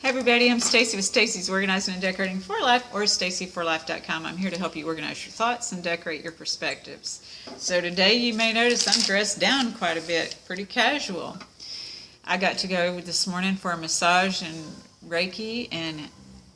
Hey everybody, I'm Stacy with Stacy's Organizing and Decorating for Life, or stacyforlife.com. I'm here to help you organize your thoughts and decorate your perspectives. So today you may notice I'm dressed down quite a bit, pretty casual. I got to go this morning for a massage and Reiki, and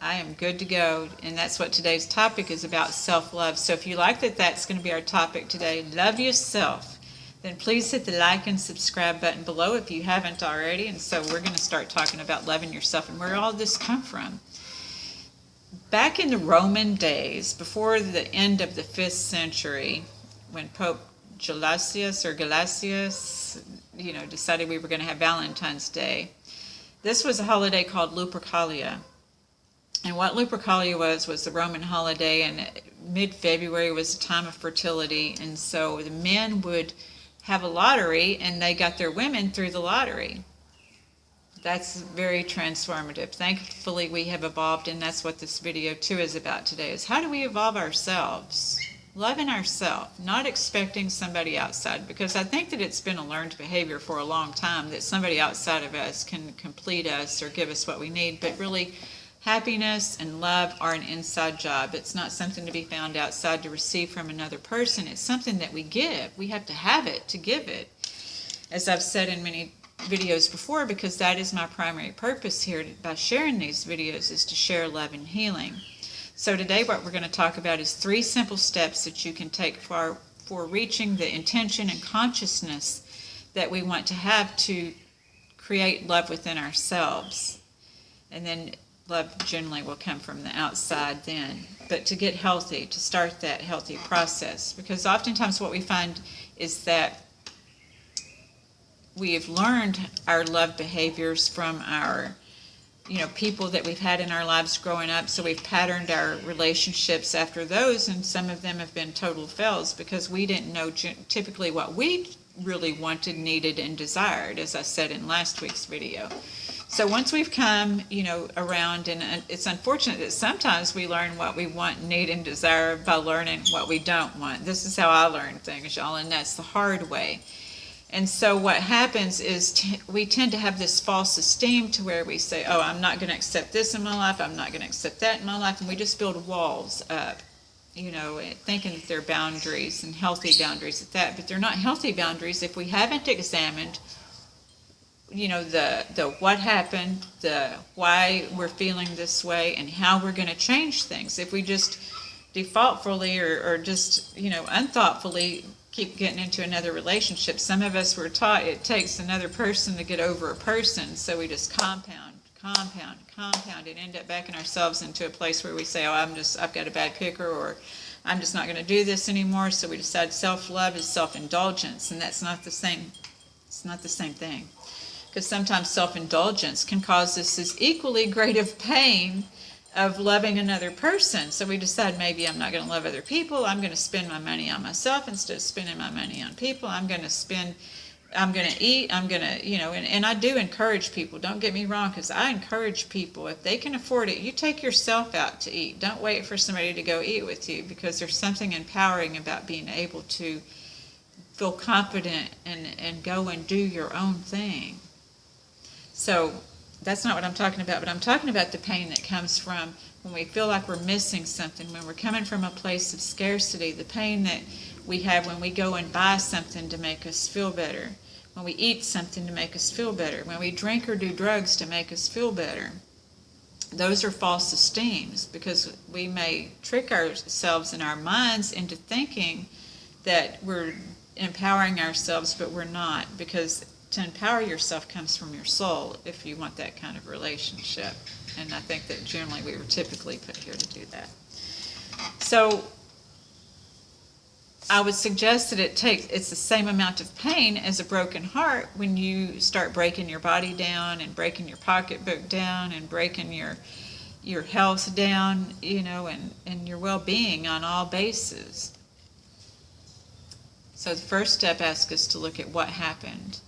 I am good to go. And that's what today's topic is about, self-love. So if you like that that's going to be our topic today, love yourself, then please hit the like and subscribe button below if you haven't already. And so we're going to start talking about loving yourself and where all this come from. Back in the Roman days, before the end of the 5th century, when Pope Gelasius decided we were going to have Valentine's Day, this was a holiday called Lupercalia. And what Lupercalia was the Roman holiday, and mid-February was a time of fertility, and so the men would have a lottery, and they got their women through the lottery. That's very transformative. Thankfully, we have evolved, and that's what this video too is about today, is how do we evolve ourselves? Loving ourselves, not expecting somebody outside, because I think that it's been a learned behavior for a long time that somebody outside of us can complete us or give us what we need, but really happiness and love are an inside job. It's not something to be found outside to receive from another person. It's something that we give. We have to have it to give it. As I've said in many videos before, because that is my primary purpose here by sharing these videos, is to share love and healing. So today what we're going to talk about is 3 simple steps that you can take for reaching the intention and consciousness that we want to have to create love within ourselves. And then love generally will come from the outside then. But to get healthy, to start that healthy process, because oftentimes what we find is that we have learned our love behaviors from our, people that we've had in our lives growing up, so we've patterned our relationships after those, and some of them have been total fails because we didn't know typically what we really wanted, needed, and desired, as I said in last week's video. So once we've come, around, and it's unfortunate that sometimes we learn what we want, need, and desire by learning what we don't want. This is how I learn things, y'all, and that's the hard way. And so what happens is we tend to have this false esteem to where we say, oh, I'm not going to accept this in my life, I'm not going to accept that in my life, and we just build walls up, thinking that they're boundaries and healthy boundaries at that, but they're not healthy boundaries if we haven't examined the what happened, the why we're feeling this way, and how we're going to change things. If we just defaultfully or just, unthoughtfully keep getting into another relationship. Some of us were taught it takes another person to get over a person, so we just compound, and end up backing ourselves into a place where we say, oh, I've got a bad picker, or I'm just not going to do this anymore. So we decide self-love is self-indulgence, and that's not the same. It's not the same thing. Because sometimes self-indulgence can cause us this equally great of pain of loving another person. So we decide maybe I'm not going to love other people. I'm going to spend my money on myself instead of spending my money on people. I'm going to eat, and I do encourage people. Don't get me wrong, because I encourage people, if they can afford it, you take yourself out to eat. Don't wait for somebody to go eat with you, because there's something empowering about being able to feel confident and go and do your own thing. So that's not what I'm talking about, but I'm talking about the pain that comes from when we feel like we're missing something, when we're coming from a place of scarcity, the pain that we have when we go and buy something to make us feel better, when we eat something to make us feel better, when we drink or do drugs to make us feel better. Those are false esteems, because we may trick ourselves in our minds into thinking that we're empowering ourselves, but we're not, because to empower yourself comes from your soul if you want that kind of relationship. And I think that generally we were typically put here to do that. So I would suggest that it's the same amount of pain as a broken heart when you start breaking your body down and breaking your pocketbook down and breaking your health down, and your well-being on all bases. So the first step asks us to look at what happened.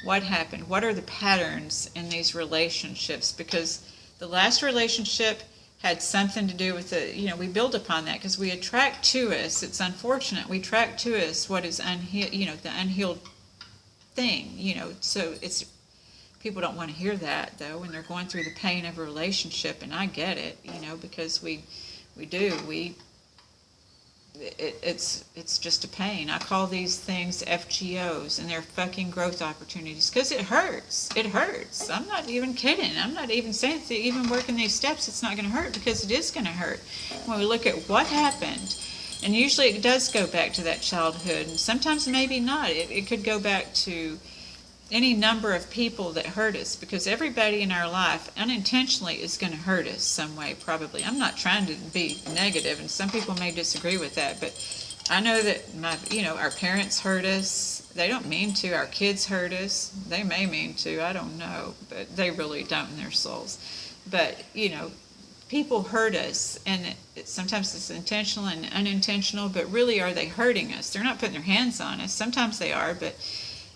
What happened? What are the patterns in these relationships? Because the last relationship had something to do with we build upon that, because we attract to us, it's unfortunate, we attract to us what is unhealed, the unhealed thing, so People don't want to hear that, though, when they're going through the pain of a relationship, and I get it, because we do. It's just a pain. I call these things FGOs, and they're fucking growth opportunities, because it hurts. It hurts. I'm not even kidding. I'm not even saying that even working these steps, it's not going to hurt, because it is going to hurt. When we look at what happened, and usually it does go back to that childhood, and sometimes maybe not. It could go back to any number of people that hurt us, because everybody in our life unintentionally is going to hurt us some way, probably. I'm not trying to be negative, and some people may disagree with that, but I know that our parents hurt us. They don't mean to. Our kids hurt us. They may mean to. I don't know, but they really don't in their souls. But people hurt us, and sometimes it's intentional and unintentional, but really, are they hurting us? They're not putting their hands on us. Sometimes they are, but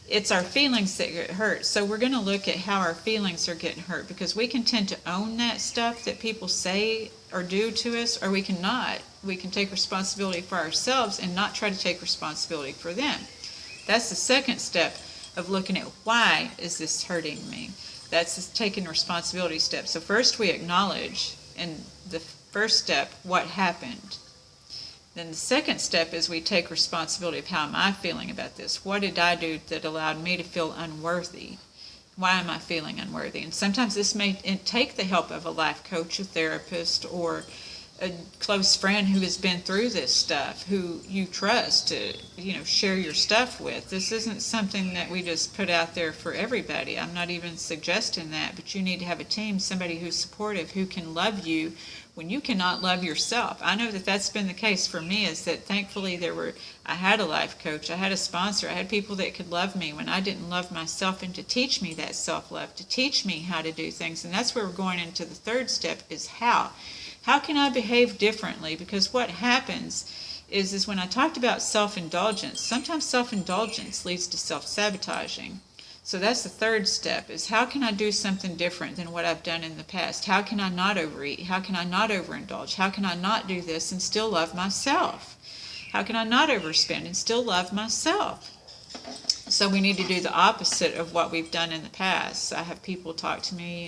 it's our feelings that get hurt. So we're going to look at how our feelings are getting hurt, because we can tend to own that stuff that people say or do to us, or we cannot. We can take responsibility for ourselves and not try to take responsibility for them. That's the second step of looking at, why is this hurting me? That's the taking responsibility step. So first we acknowledge, in the first step, what happened. Then the second step is we take responsibility of, how am I feeling about this? What did I do that allowed me to feel unworthy? Why am I feeling unworthy? And sometimes this may take the help of a life coach, a therapist, or a close friend who has been through this stuff, who you trust to, share your stuff with. This isn't something that we just put out there for everybody. I'm not even suggesting that, but you need to have a team, somebody who's supportive, who can love you when you cannot love yourself. I know that that's been the case for me, is that thankfully I had a life coach, I had a sponsor, I had people that could love me when I didn't love myself, and to teach me that self-love, to teach me how to do things. And that's where we're going into the third step, is how. How can I behave differently? Because what happens is when I talked about self-indulgence, sometimes self-indulgence leads to self-sabotaging. So that's the third step, is how can I do something different than what I've done in the past? How can I not overeat? How can I not overindulge? How can I not do this and still love myself? How can I not overspend and still love myself? So we need to do the opposite of what we've done in the past. I have people talk to me,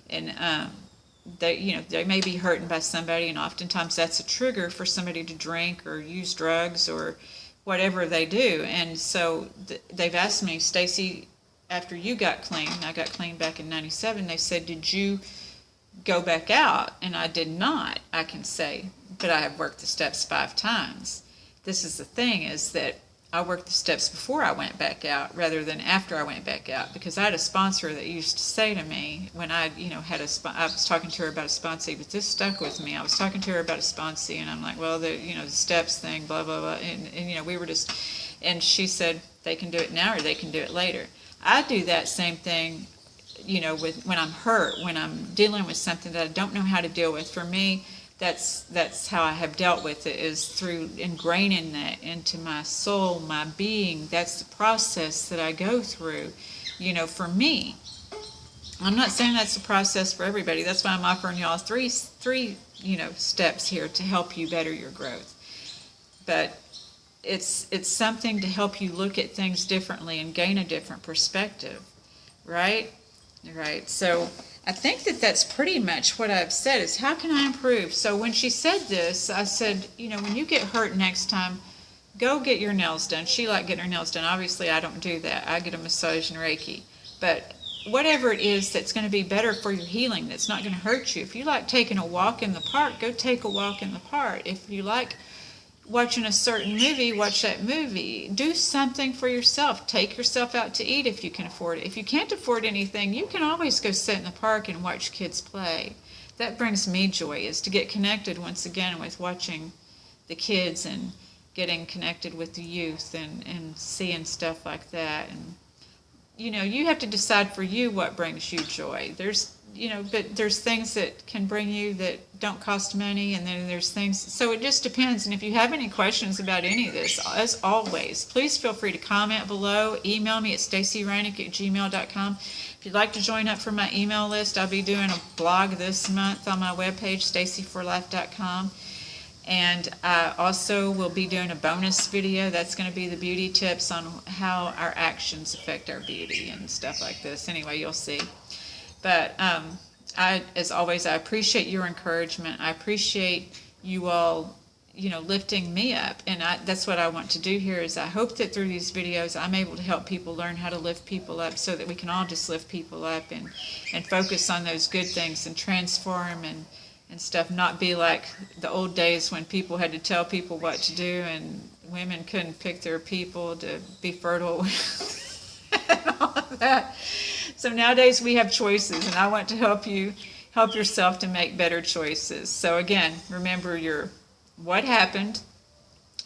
and they may be hurting by somebody, and oftentimes that's a trigger for somebody to drink or use drugs or whatever they do. And so they've asked me, Stacy, after you got clean, I got clean back in 97, they said, did you go back out? And I did not, I can say, but I have worked the steps 5 times. This is the thing, is that I worked the steps before I went back out rather than after I went back out, because I had a sponsor that used to say to me when I was talking to her about a sponsee, but this stuck with me. I was talking to her about a sponsee, and I'm like, well, the steps thing, blah, blah, blah. And we were just, and she said, they can do it now or they can do it later. I do that same thing, with when I'm hurt, when I'm dealing with something that I don't know how to deal with. For me, that's how I have dealt with it, is through ingraining that into my soul, my being. That's the process that I go through, for me. I'm not saying that's the process for everybody. That's why I'm offering y'all three steps here to help you better your growth. But it's something to help you look at things differently and gain a different perspective, right? Right. So I think that's pretty much what I've said, is how can I improve? So when she said this, I said, when you get hurt next time, go get your nails done. She liked getting her nails done. Obviously, I don't do that. I get a massage and Reiki. But whatever it is that's going to be better for your healing, that's not going to hurt you. If you like taking a walk in the park, go take a walk in the park. If you like watching a certain movie, watch that movie. Do something for yourself. Take yourself out to eat if you can afford it. If you can't afford anything, you can always go sit in the park and watch kids play. That brings me joy, is to get connected once again with watching the kids and getting connected with the youth and seeing stuff like that. And you have to decide for you what brings you joy. But there's things that can bring you that don't cost money, and then there's things, so it just depends. And if you have any questions about any of this, as always, please feel free to comment below. Email me at stacyreinick@gmail.com. If you'd like to join up for my email list, I'll be doing a blog this month on my webpage, stacyforlife.com. And I also will be doing a bonus video. That's going to be the beauty tips on how our actions affect our beauty and stuff like this. Anyway, you'll see. But as always, I appreciate your encouragement. I appreciate you all, lifting me up. And that's what I want to do here is I hope that through these videos I'm able to help people learn how to lift people up so that we can all just lift people up and focus on those good things and transform and stuff, not be like the old days when people had to tell people what to do and women couldn't pick their people to be fertile and all of that. So nowadays we have choices, and I want to help yourself to make better choices. So again, remember what happened,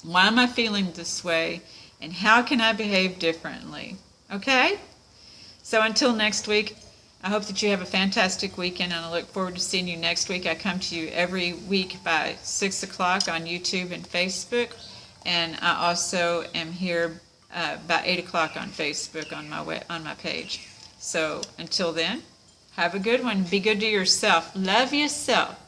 why am I feeling this way, and how can I behave differently? Okay? So until next week, I hope that you have a fantastic weekend, and I look forward to seeing you next week. I come to you every week by 6 o'clock on YouTube and Facebook, and I also am here by 8 o'clock on Facebook on my page. So until then, have a good one. Be good to yourself. Love yourself.